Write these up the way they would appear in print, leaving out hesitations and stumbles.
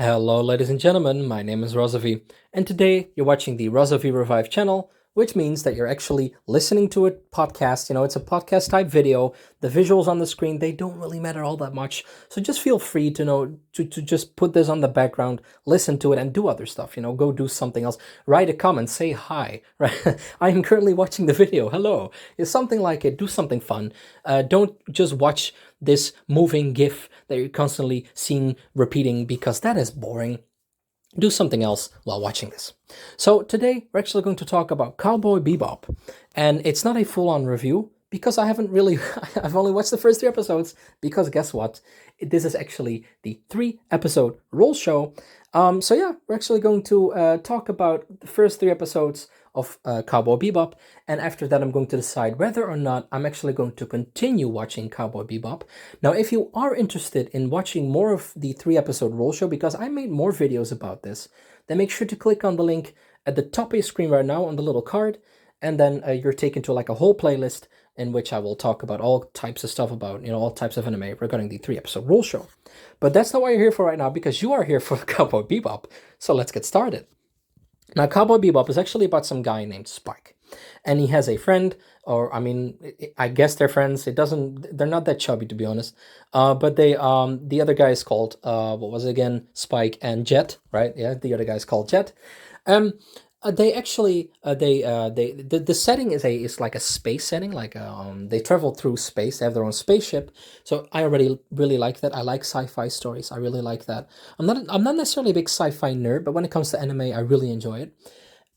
Hello, ladies and gentlemen, my name is Razovy, and today you're watching the Razovy Revive channel, which means that you're actually listening to a podcast. It's a podcast type video. The visuals on the screen, they don't really matter all that much. So just feel free to just put this on the background, listen to it, and do other stuff. Go do something else. Write a comment, say hi, right? I am currently watching the video. Hello. It's something like it. Do something fun. Don't just watch this moving GIF that you're constantly seeing repeating because that is boring. Do something else while watching this. So today we're actually going to talk about Cowboy Bebop, and it's not a full-on review because I haven't really I've only watched the first 3 episodes because guess what? This is actually the 3 episode roll show. So yeah, we're actually going to talk about the first 3 episodes of Cowboy Bebop, and after that I'm going to decide whether or not I'm actually going to continue watching Cowboy Bebop. Now, if you are interested in watching more of the 3 episode roll show, because I made more videos about this, then make sure to click on the link at the top of your screen right now on the little card, and then you're taken to like a whole playlist in which I will talk about all types of stuff about, all types of anime regarding the 3 episode roll show. But that's not what you're here for right now, because you are here for Cowboy Bebop. So let's get started. Now, Cowboy Bebop is actually about some guy named Spike, and he has a friend, or I mean, I guess they're friends. They're not that chubby to be honest. But the other guy is called, what was it again? Spike and Jet, right? Yeah, the other guy is called Jet. Um, they actually, the setting is like a space setting, like they travel through space. They have their own spaceship. So I already really like that. I like sci-fi stories. I really like that. I'm not necessarily a big sci-fi nerd, but when it comes to anime, I really enjoy it.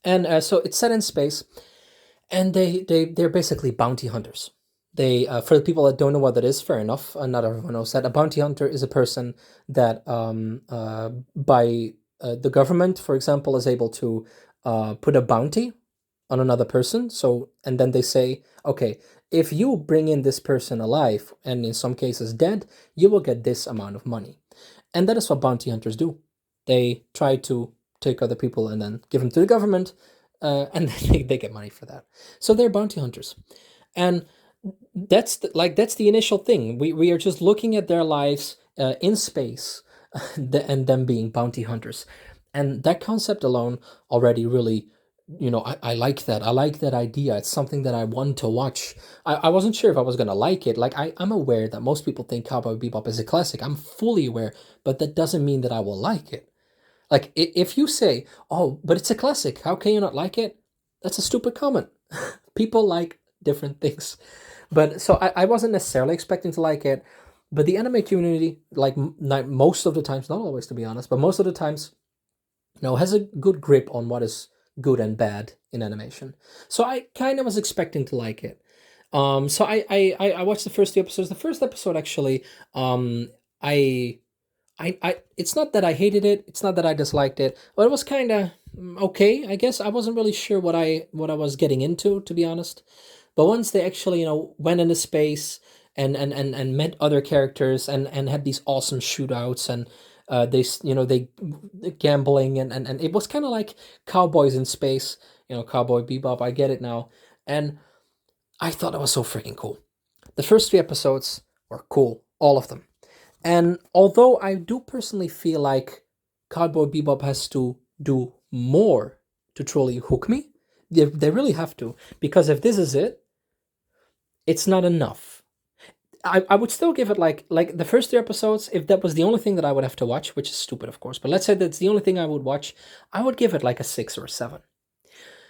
And so it's set in space, and they're basically bounty hunters. They For the people that don't know what that is, fair enough. Not everyone knows that a bounty hunter is a person that by the government, for example, is able to put a bounty on another person. So and then they say, okay, if you bring in this person alive and in some cases dead, you will get this amount of money. And that is what bounty hunters do. They try to take other people and then give them to the government, and then they get money for that. So they're bounty hunters, and that's the initial thing. We are just looking at their lives in space, and them being bounty hunters, and that concept alone already really. I like that. I like that idea. It's something that I want to watch. I wasn't sure if I was gonna like it. Like I'm aware that most people think Cowboy Bebop is a classic. I'm fully aware, but that doesn't mean that I will like it. Like if you say, "Oh, but it's a classic. How can you not like it?" That's a stupid comment. People like different things. But so I wasn't necessarily expecting to like it, but the anime community, like most of the times, not always to be honest, but most of the times, has a good grip on what is good and bad in animation. So I kind of was expecting to like it. So I watched the first 2 episodes. The first episode actually, I it's not that I hated it. It's not that I disliked it, but it was kind of okay. I guess I wasn't really sure what I was getting into, to be honest. But once they actually went into space and met other characters and had these awesome shootouts and they gambling and it was kind of like cowboys in space. Cowboy Bebop. I get it now, and I thought that was so freaking cool. The first 3 episodes were cool, all of them. And although I do personally feel like Cowboy Bebop has to do more to truly hook me, they really have to. Because if this is it, it's not enough. I would still give it like the first 3 episodes, if that was the only thing that I would have to watch, which is stupid, of course, but let's say that's the only thing I would watch, I would give it like a 6 or a 7.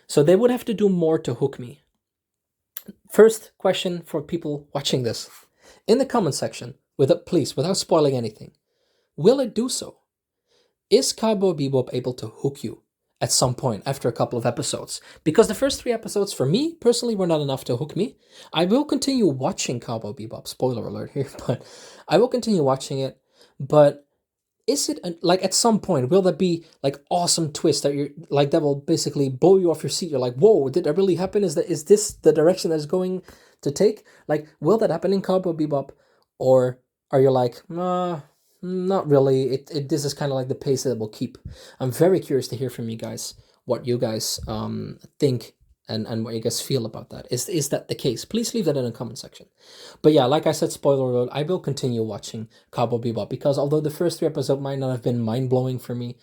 So they would have to do more to hook me. First question for people watching this. In the comment section, please, without spoiling anything, will it do so? Is Cowboy Bebop able to hook you at some point after a couple of episodes? Because the first 3 episodes, for me personally, were not enough to hook me. I will continue watching Cowboy Bebop. Spoiler alert here, but I will continue watching it. But is it like at some point will there be like awesome twist that you're like that will basically blow you off your seat? You're like, whoa, did that really happen? Is this the direction that's going to take? Like, will that happen in Cowboy Bebop, or are you like, not really? This is kind of like the pace that it will keep. I'm very curious to hear from you guys what you guys think and what you guys feel about that. Is that the case? Please leave that in the comment section. But yeah, like I said, spoiler alert, I will continue watching Cowboy Bebop because although the first 3 episodes might not have been mind blowing for me,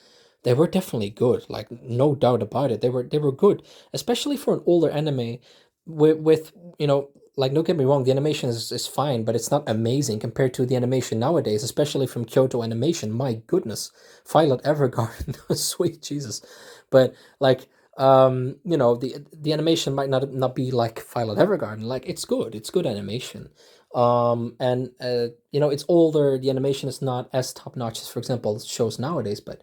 they were definitely good. Like no doubt about it, they were good, especially for an older anime. With like don't get me wrong, the animation is fine, but it's not amazing compared to the animation nowadays, especially from Kyoto Animation. My goodness, Violet Evergarden, sweet Jesus. But like the animation might not be like Violet Evergarden. Like it's good animation. And it's older, the animation is not as top notch as, for example, shows nowadays, but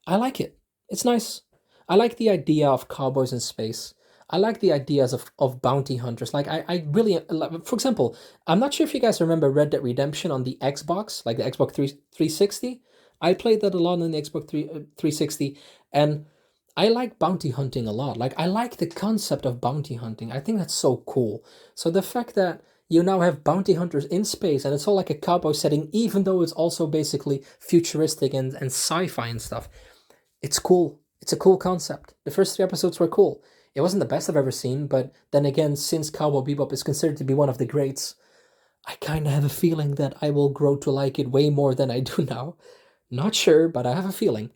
I like it. It's nice. I like the idea of cowboys in space. I like the ideas of bounty hunters. Like I really like, for example, I'm not sure if you guys remember Red Dead Redemption on the Xbox, like the Xbox 360. I played that a lot on the Xbox 360, and I like bounty hunting a lot. Like I like the concept of bounty hunting. I think that's so cool. So the fact that you now have bounty hunters in space and it's all like a cowboy setting, even though it's also basically futuristic and sci-fi and stuff, it's cool. It's a cool concept. The first 3 episodes were cool. It wasn't the best I've ever seen, but then again, since Cowboy Bebop is considered to be one of the greats, I kind of have a feeling that I will grow to like it way more than I do now. Not sure, but I have a feeling.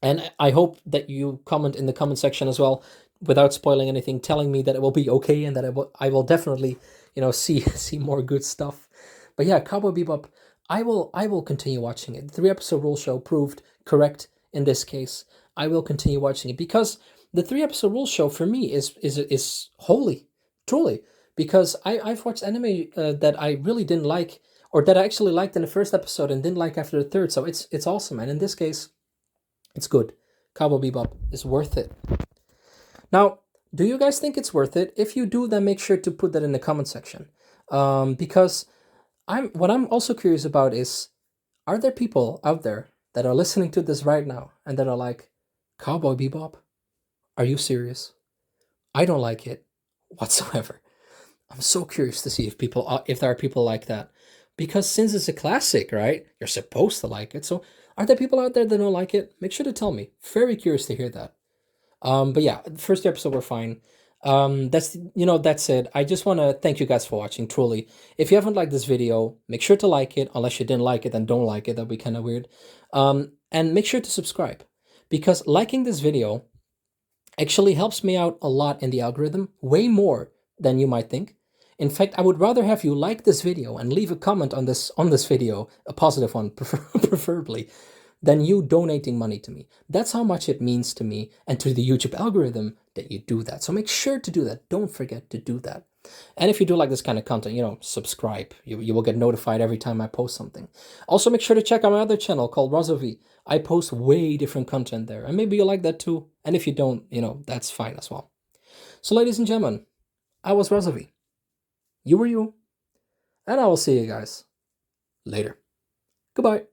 And I hope that you comment in the comment section as well, without spoiling anything, telling me that it will be okay and that I will definitely, see more good stuff. But yeah, Cowboy Bebop, I will continue watching it. The 3 episode rule show proved correct in this case. I will continue watching it because the 3 episode rule show for me is holy, truly. Because I've watched anime that I really didn't like, or that I actually liked in the first episode and didn't like after the third. So it's awesome, and in this case, it's good. Cowboy Bebop is worth it. Now, do you guys think it's worth it? If you do, then make sure to put that in the comment section. Because what I'm also curious about is, are there people out there that are listening to this right now and that are like, Cowboy Bebop? Are you serious? I don't like it whatsoever. I'm so curious to see if there are people like that, because since it's a classic, right? You're supposed to like it. So, are there people out there that don't like it? Make sure to tell me. Very curious to hear that. But yeah, the first 2 episodes were fine. That's it. I just want to thank you guys for watching. Truly, if you haven't liked this video, make sure to like it. Unless you didn't like it, then don't like it. That'd be kind of weird. And make sure to subscribe, because liking this video actually helps me out a lot in the algorithm, way more than you might think. In fact, I would rather have you like this video and leave a comment on this video, a positive one, preferably, than you donating money to me. That's how much it means to me and to the YouTube algorithm that you do that. So make sure to do that. Don't forget to do that. And if you do like this kind of content, subscribe. You will get notified every time I post something. Also, make sure to check out my other channel called Razovy. I post way different content there, and maybe you like that too. And if you don't, that's fine as well. So, ladies and gentlemen, I was Razovy. You were you. And I will see you guys later. Goodbye.